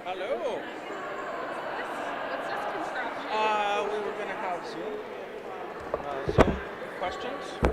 Hello. What's this construction? We were going to have Zoom questions.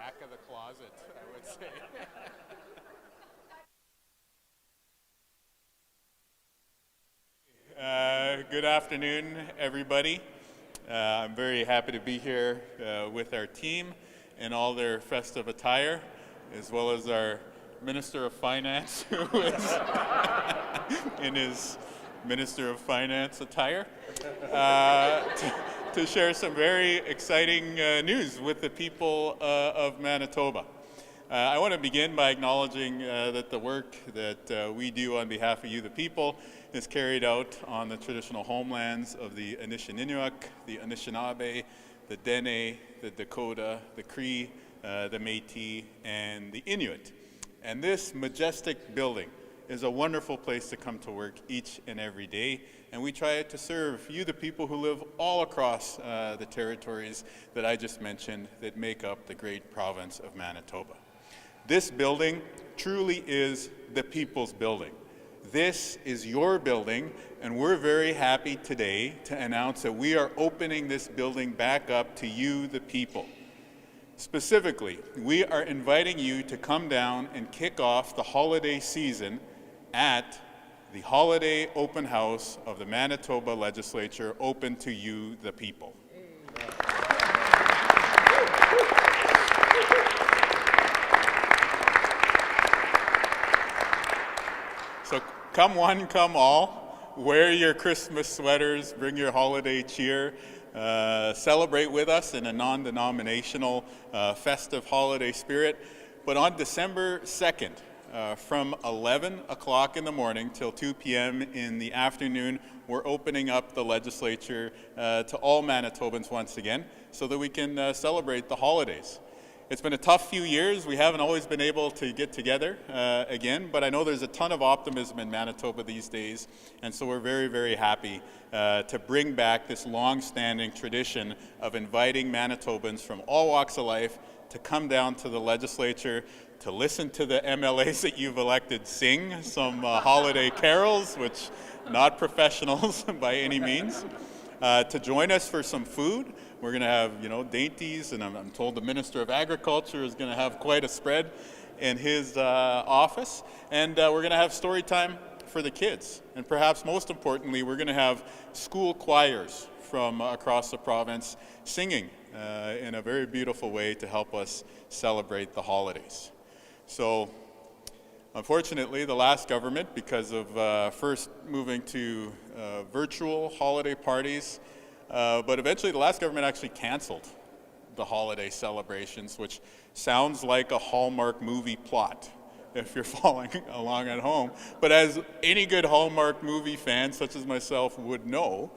back of the closet, I would say. Good afternoon, everybody. I'm very happy to be here with our team in all their festive attire, as well as our Minister of Finance, who is in his Minister of Finance attire, to share some very exciting news with the people of Manitoba. I want to begin by acknowledging that the work that we do on behalf of you, the people, is carried out on the traditional homelands of the Anishinaabe, the Anishinaabe, the Dene, the Dakota, the Cree, the Métis, and the Inuit. And this majestic building is a wonderful place to come to work each and every day. And we try to serve you, the people who live all across the territories that I just mentioned that make up the great province of Manitoba. This building truly is the people's building. This is your building, and we're very happy today to announce that we are opening this building back up to you, the people. Specifically, we are inviting you to come down and kick off the holiday season at the Holiday Open House of the Manitoba Legislature, open to you, the people. So come one, come all, wear your Christmas sweaters, bring your holiday cheer, celebrate with us in a non-denominational festive holiday spirit. But on December 2nd, from 11 o'clock in the morning till 2 p.m. in the afternoon, we're opening up the legislature to all Manitobans once again so that we can celebrate the holidays. It's been a tough few years. We haven't always been able to get together again, but I know there's a ton of optimism in Manitoba these days, and so we're very, very happy to bring back this long-standing tradition of inviting Manitobans from all walks of life to come down to the legislature, to listen to the MLAs that you've elected sing some holiday carols, which not professionals by any means, to join us for some food. We're going to have, dainties, and I'm told the Minister of Agriculture is going to have quite a spread in his office. And we're going to have story time for the kids. And perhaps most importantly, we're going to have school choirs from across the province singing in a very beautiful way to help us celebrate the holidays. So, unfortunately, the last government, because of first moving to virtual holiday parties, but eventually the last government actually canceled the holiday celebrations, which sounds like a Hallmark movie plot if you're following along at home. But as any good Hallmark movie fan, such as myself, would know,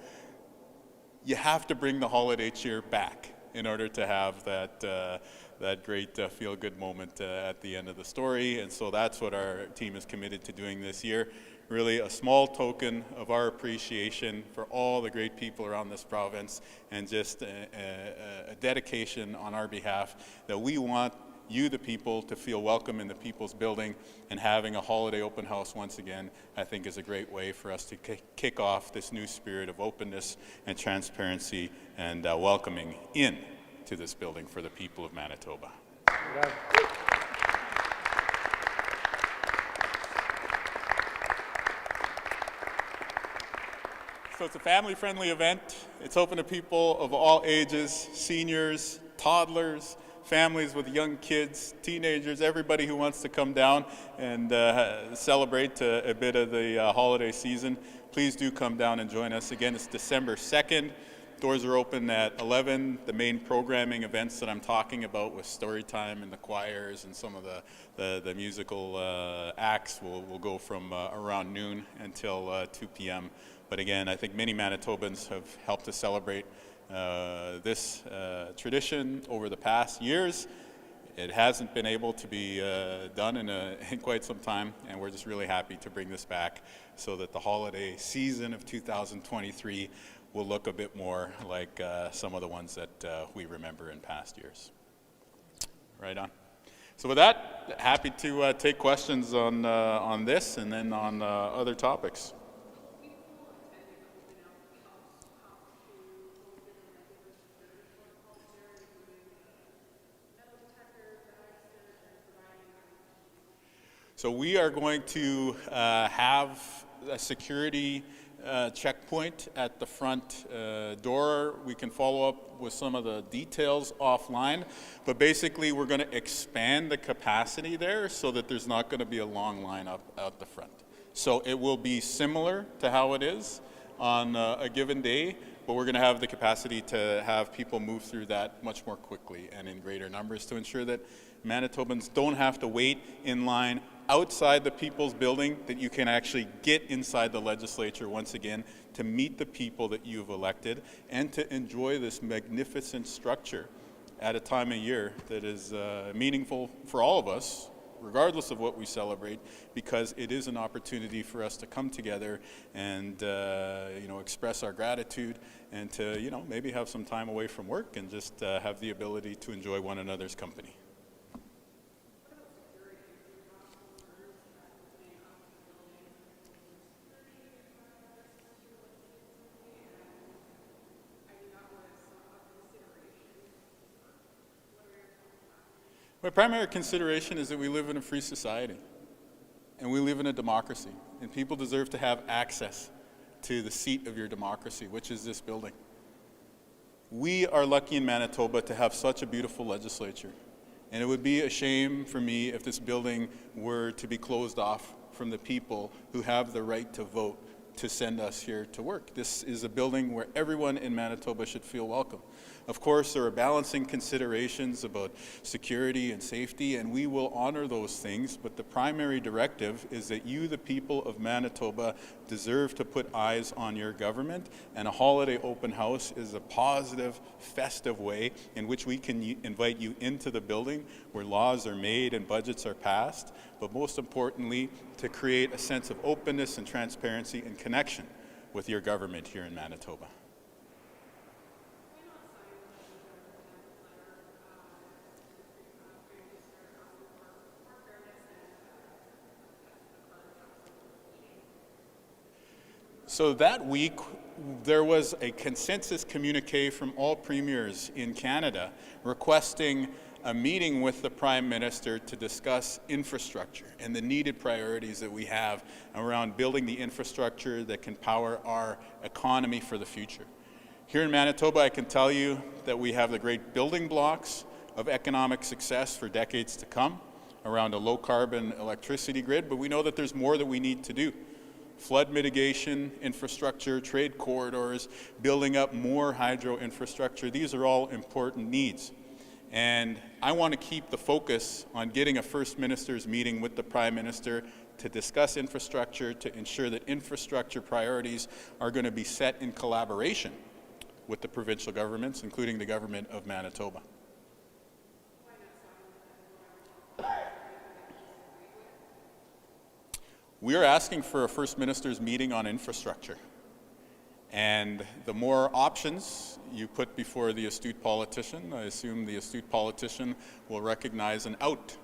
you have to bring the holiday cheer back in order to have that great feel-good moment at the end of the story. And so that's what our team is committed to doing this year. Really a small token of our appreciation for all the great people around this province, and just a dedication on our behalf that we want you, the people, to feel welcome in the People's Building, and having a holiday open house once again, I think, is a great way for us to kick off this new spirit of openness and transparency and welcoming in to this building for the people of Manitoba. Yeah. So it's a family-friendly event. It's open to people of all ages, seniors, toddlers, families with young kids, teenagers, everybody who wants to come down and celebrate a bit of the holiday season. Please do come down and join us. Again, it's December 2nd. Doors are open at 11. The main programming events that I'm talking about with story time and the choirs and some of the musical acts will go from around noon until 2 p.m. But again, I think many Manitobans have helped to celebrate this tradition over the past years. It hasn't been able to be done in quite some time, and we're just really happy to bring this back so that the holiday season of 2023 will look a bit more like some of the ones that we remember in past years. Right on. So with that, happy to take questions on this and then on other topics. So we are going to have a security checkpoint at the front door. We can follow up with some of the details offline, but basically we're going to expand the capacity there so that there's not going to be a long line up out the front. So it will be similar to how it is on a given day, but we're going to have the capacity to have people move through that much more quickly and in greater numbers to ensure that Manitobans don't have to wait in line outside the People's Building, that you can actually get inside the legislature once again to meet the people that you've elected and to enjoy this magnificent structure at a time of year that is meaningful for all of us, regardless of what we celebrate, because it is an opportunity for us to come together and express our gratitude and to maybe have some time away from work and just have the ability to enjoy one another's company. My primary consideration is that we live in a free society and we live in a democracy, and people deserve to have access to the seat of your democracy, which is this building. We are lucky in Manitoba to have such a beautiful legislature, and it would be a shame for me if this building were to be closed off from the people who have the right to vote to send us here to work. This is a building where everyone in Manitoba should feel welcome. Of course, there are balancing considerations about security and safety, and we will honor those things, but the primary directive is that you, the people of Manitoba, deserve to put eyes on your government, and a holiday open house is a positive, festive way in which we can invite you into the building where laws are made and budgets are passed, but most importantly, to create a sense of openness and transparency and connection with your government here in Manitoba. So that week, there was a consensus communique from all premiers in Canada requesting a meeting with the Prime Minister to discuss infrastructure and the needed priorities that we have around building the infrastructure that can power our economy for the future. Here in Manitoba, I can tell you that we have the great building blocks of economic success for decades to come around a low-carbon electricity grid, but we know that there's more that we need to do. Flood mitigation, infrastructure, trade corridors, building up more hydro infrastructure, these are all important needs. And I want to keep the focus on getting a First Minister's meeting with the Prime Minister to discuss infrastructure, to ensure that infrastructure priorities are going to be set in collaboration with the provincial governments, including the government of Manitoba. We are asking for a First Minister's meeting on infrastructure. And the more options you put before the astute politician, I assume the astute politician will recognize an out.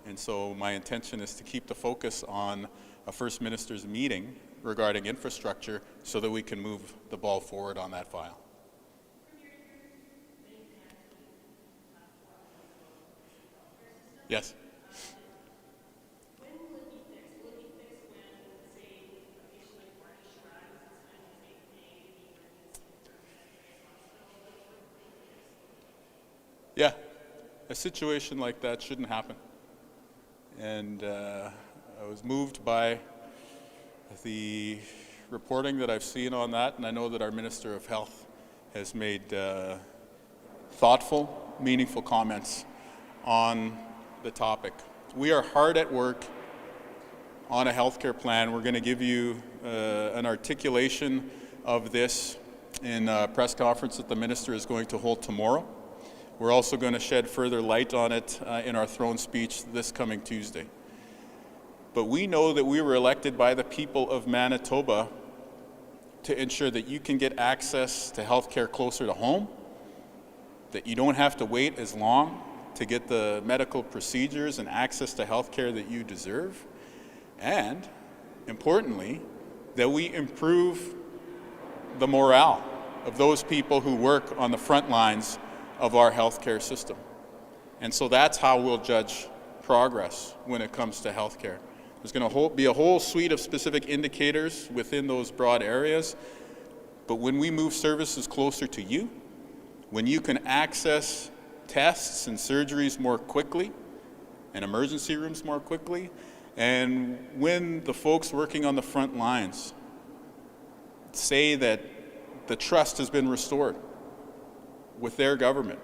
And so my intention is to keep the focus on a First Minister's meeting regarding infrastructure so that we can move the ball forward on that file. Yes? Yeah, a situation like that shouldn't happen. And I was moved by the reporting that I've seen on that, and I know that our Minister of Health has made thoughtful, meaningful comments on the topic. We are hard at work on a healthcare plan. We're going to give you an articulation of this in a press conference that the Minister is going to hold tomorrow. We're also going to shed further light on it in our throne speech this coming Tuesday. But we know that we were elected by the people of Manitoba to ensure that you can get access to health care closer to home, that you don't have to wait as long to get the medical procedures and access to health care that you deserve, and, importantly, that we improve the morale of those people who work on the front lines of our healthcare system. And so that's how we'll judge progress when it comes to healthcare. There's going to be a whole suite of specific indicators within those broad areas. But when we move services closer to you, when you can access tests and surgeries more quickly and emergency rooms more quickly, and when the folks working on the front lines say that the trust has been restored with their government,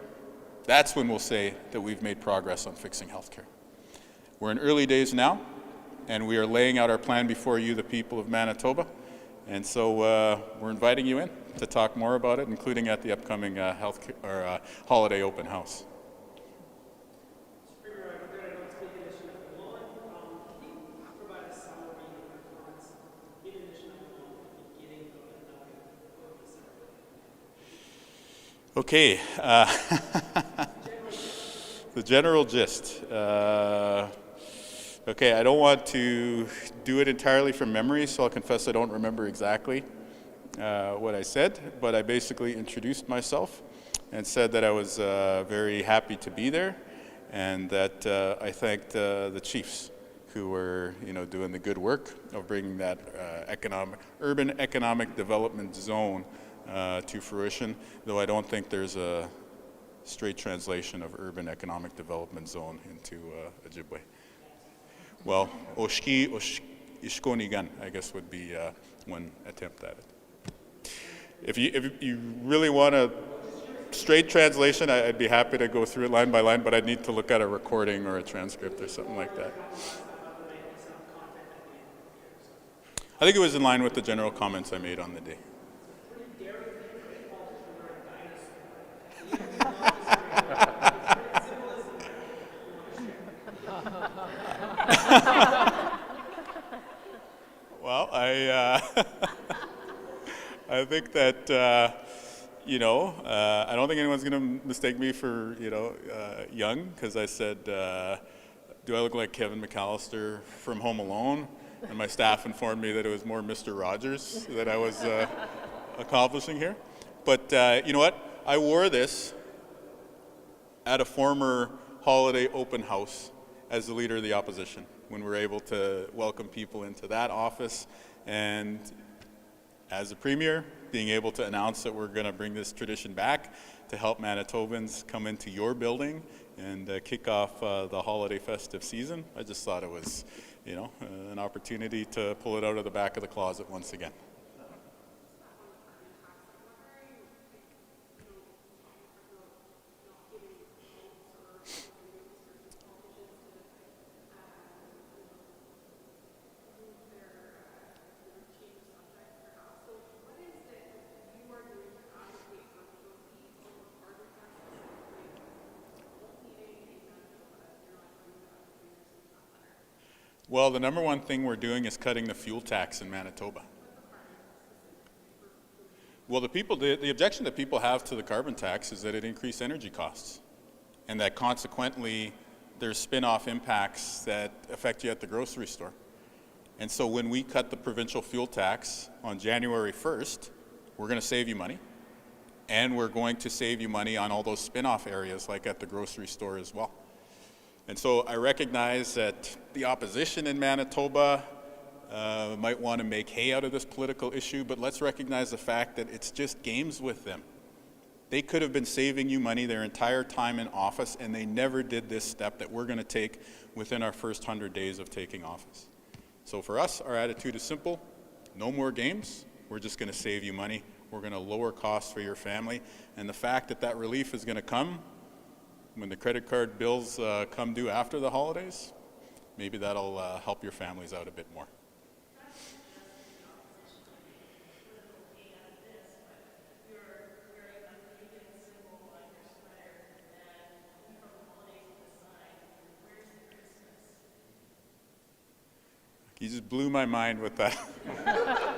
that's when we'll say that we've made progress on fixing healthcare. We're in early days now, and we are laying out our plan before you, the people of Manitoba. And so we're inviting you in to talk more about it, including at the upcoming holiday open house. Okay, the general gist. Okay, I don't want to do it entirely from memory, so I'll confess I don't remember exactly what I said, but I basically introduced myself and said that I was very happy to be there, and that I thanked the chiefs who were, doing the good work of bringing that urban economic development zone to fruition, though I don't think there's a straight translation of urban economic development zone into Ojibwe. Well, Oshki Ishkonigan, I guess, would be one attempt at it. If you really want a straight translation, I'd be happy to go through it line by line, but I'd need to look at a recording or a transcript or something like that. I think it was in line with the general comments I made on the day. Well, I think that, I don't think anyone's going to mistake me for, young, because I said, do I look like Kevin McAllister from Home Alone? And my staff informed me that it was more Mr. Rogers that I was accomplishing here. But you know what? I wore this at a former holiday open house as the leader of the opposition, when we were able to welcome people into that office, and as a Premier, being able to announce that we're going to bring this tradition back to help Manitobans come into your building and kick off the holiday festive season. I just thought it was, an opportunity to pull it out of the back of the closet once again. Well, the number one thing we're doing is cutting the fuel tax in Manitoba. Well, the objection that people have to the carbon tax is that it increased energy costs, and that consequently there's spin-off impacts that affect you at the grocery store. And so when we cut the provincial fuel tax on January 1st, we're going to save you money, and we're going to save you money on all those spin-off areas like at the grocery store as well. And so I recognize that the opposition in Manitoba might want to make hay out of this political issue, but let's recognize the fact that it's just games with them. They could have been saving you money their entire time in office, and they never did this step that we're going to take within our first 100 days of taking office. So for us, our attitude is simple: no more games. We're just going to save you money. We're going to lower costs for your family. And the fact that that relief is going to come when the credit card bills come due after the holidays, maybe that'll help your families out a bit more. You just blew my mind with that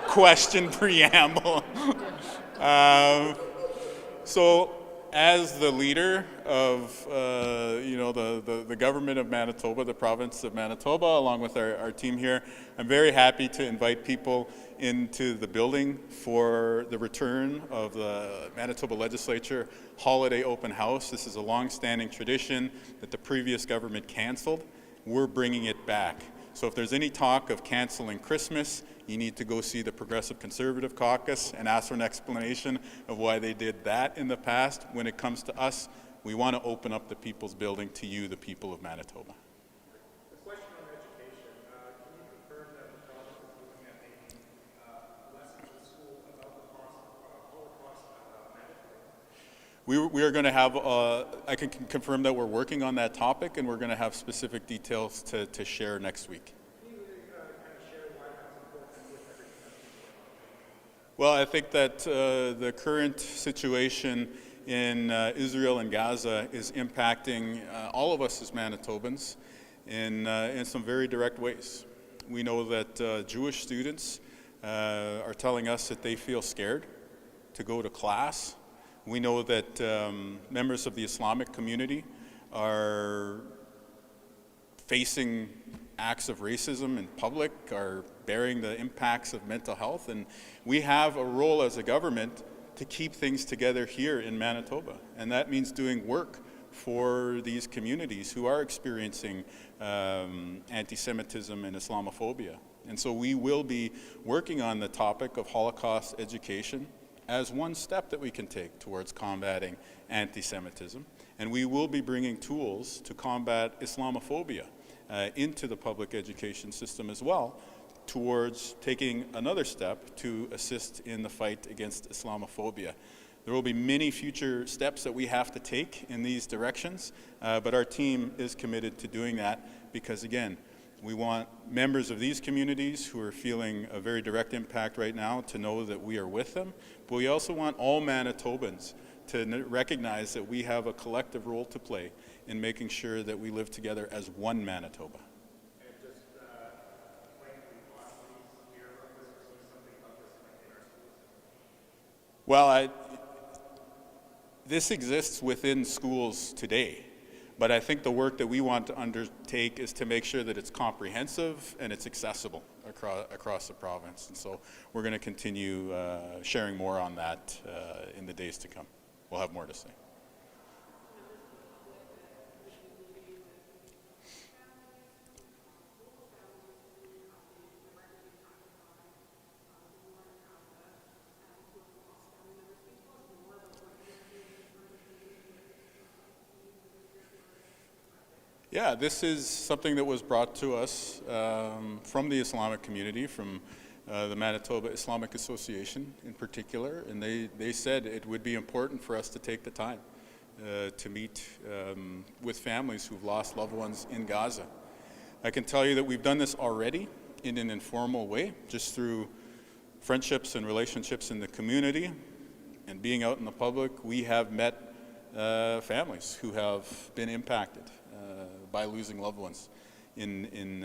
question preamble. So, as the leader of the government of Manitoba, the province of Manitoba, along with our team here, I'm very happy to invite people into the building for the return of the Manitoba Legislature holiday open house. This is a long-standing tradition that the previous government canceled. We're bringing it back. So if there's any talk of canceling Christmas, you need to go see the Progressive Conservative Caucus and ask for an explanation of why they did that in the past. When it comes to us, we want to open up the People's Building to you, the people of Manitoba. The question on education, can you confirm that the province is looking at making lessons in school about the Holocaust Manitoba? We are going to have, I can confirm that we're working on that topic, and we're going to have specific details to share next week. Can you kind of share why that's important with everything that's Well, I think that the current situation in Israel and Gaza is impacting all of us as Manitobans in some very direct ways. We know that Jewish students are telling us that they feel scared to go to class. We know that members of the Islamic community are facing acts of racism in public, are bearing the impacts of mental health, and we have a role as a government to keep things together here in Manitoba, and that means doing work for these communities who are experiencing anti-Semitism and Islamophobia. And so we will be working on the topic of Holocaust education as one step that we can take towards combating anti-Semitism, and we will be bringing tools to combat Islamophobia into the public education system as well, towards taking another step to assist in the fight against Islamophobia. There will be many future steps that we have to take in these directions, but our team is committed to doing that because, again, we want members of these communities who are feeling a very direct impact right now to know that we are with them, but we also want all Manitobans to recognize that we have a collective role to play in making sure that we live together as one Manitoba. Well, this exists within schools today, but I think the work that we want to undertake is to make sure that it's comprehensive and it's accessible across the province. And so we're going to continue sharing more on that in the days to come. We'll have more to say. Yeah, this is something that was brought to us from the Islamic community, from the Manitoba Islamic Association in particular, and they said it would be important for us to take the time to meet with families who've lost loved ones in Gaza. I can tell you that we've done this already in an informal way, just through friendships and relationships in the community and being out in the public. We have met families who have been impacted by losing loved ones in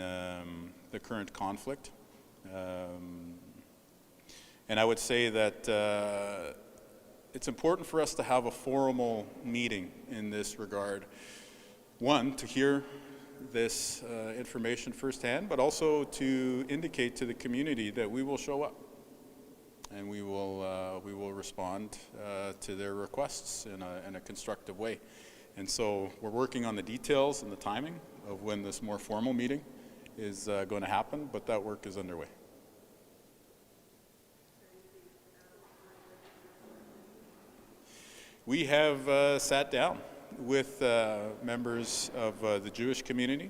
the current conflict. And I would say that it's important for us to have a formal meeting in this regard. One, to hear this information firsthand, but also to indicate to the community that we will show up and we will respond to their requests in a constructive way. And so we're working on the details and the timing of when this more formal meeting is going to happen, but that work is underway. We have sat down with members of the Jewish community,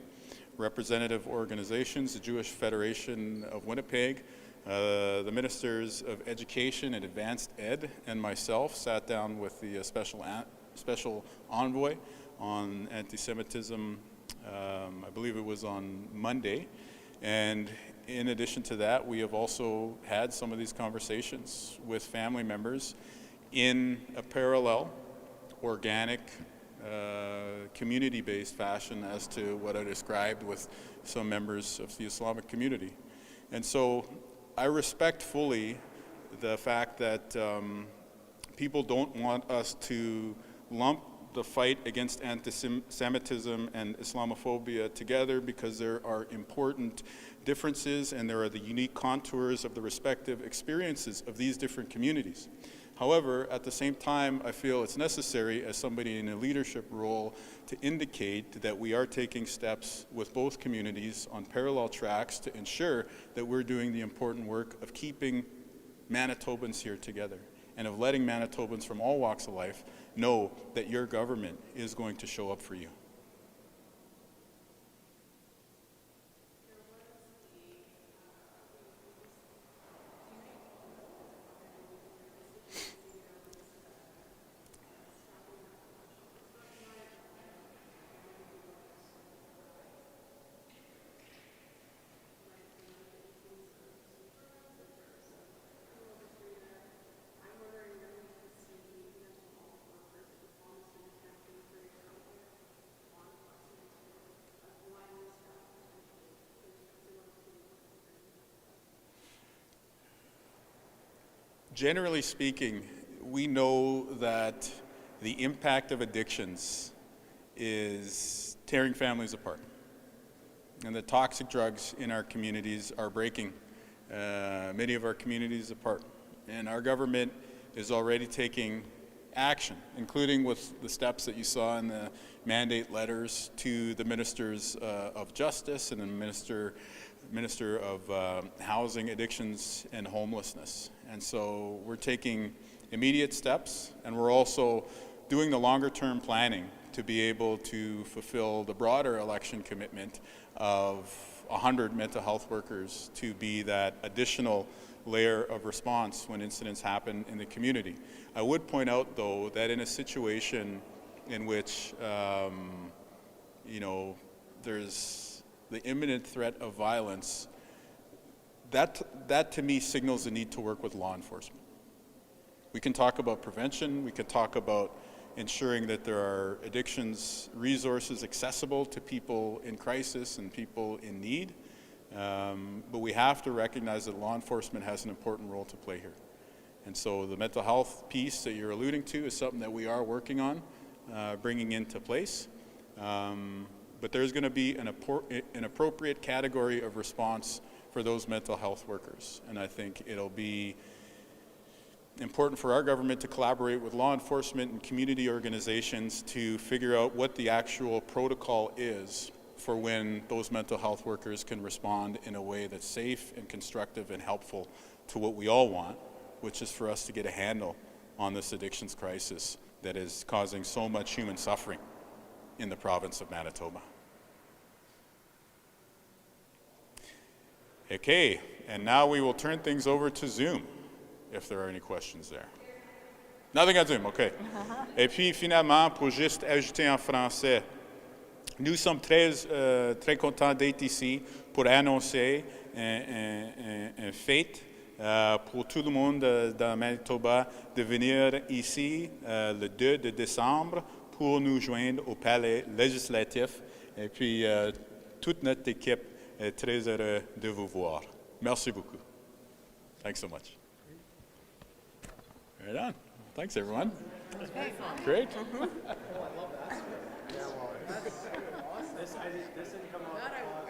representative organizations, the Jewish Federation of Winnipeg, the Ministers of Education and Advanced Ed, and myself sat down with the special envoy on anti-Semitism, I believe it was on Monday. And in addition to that, we have also had some of these conversations with family members in a parallel, organic, community-based fashion as to what I described with some members of the Islamic community. And so I respect fully the fact that people don't want us to lump the fight against anti-Semitism and Islamophobia together, because there are important differences and there are the unique contours of the respective experiences of these different communities. However, at the same time, I feel it's necessary as somebody in a leadership role to indicate that we are taking steps with both communities on parallel tracks to ensure that we're doing the important work of keeping Manitobans here together and of letting Manitobans from all walks of life know that your government is going to show up for you. Generally speaking, we know that the impact of addictions is tearing families apart. And the toxic drugs in our communities are breaking many of our communities apart. And our government is already taking action, including with the steps that you saw in the mandate letters to the Ministers of Justice and the Minister of Housing, Addictions, and Homelessness. And so we're taking immediate steps, and we're also doing the longer-term planning to be able to fulfill the broader election commitment of 100 mental health workers to be that additional layer of response when incidents happen in the community. I would point out, though, that in a situation in which, there's the imminent threat of violence, that to me signals the need to work with law enforcement. We can talk about prevention, we can talk about ensuring that there are addictions resources accessible to people in crisis and people in need, but we have to recognize that law enforcement has an important role to play here. And so the mental health piece that you're alluding to is something that we are working on bringing into place. But there's going to be an appropriate category of response for those mental health workers. And I think it'll be important for our government to collaborate with law enforcement and community organizations to figure out what the actual protocol is for when those mental health workers can respond in a way that's safe and constructive and helpful to what we all want, which is for us to get a handle on this addictions crisis that is causing so much human suffering in the province of Manitoba. Okay, and now we will turn things over to Zoom, if there are any questions there. Nothing on Zoom, okay. Et puis finalement, pour juste ajouter en français, nous sommes très contents d'être ici pour annoncer un fait pour tout le monde dans Manitoba de venir ici le 2 de décembre pour nous joindre au Palais législatif. Et puis toute notre équipe est très heureuse de vous voir. Merci beaucoup. Thanks so much. Right on. Thanks, everyone. Great. This didn't come out.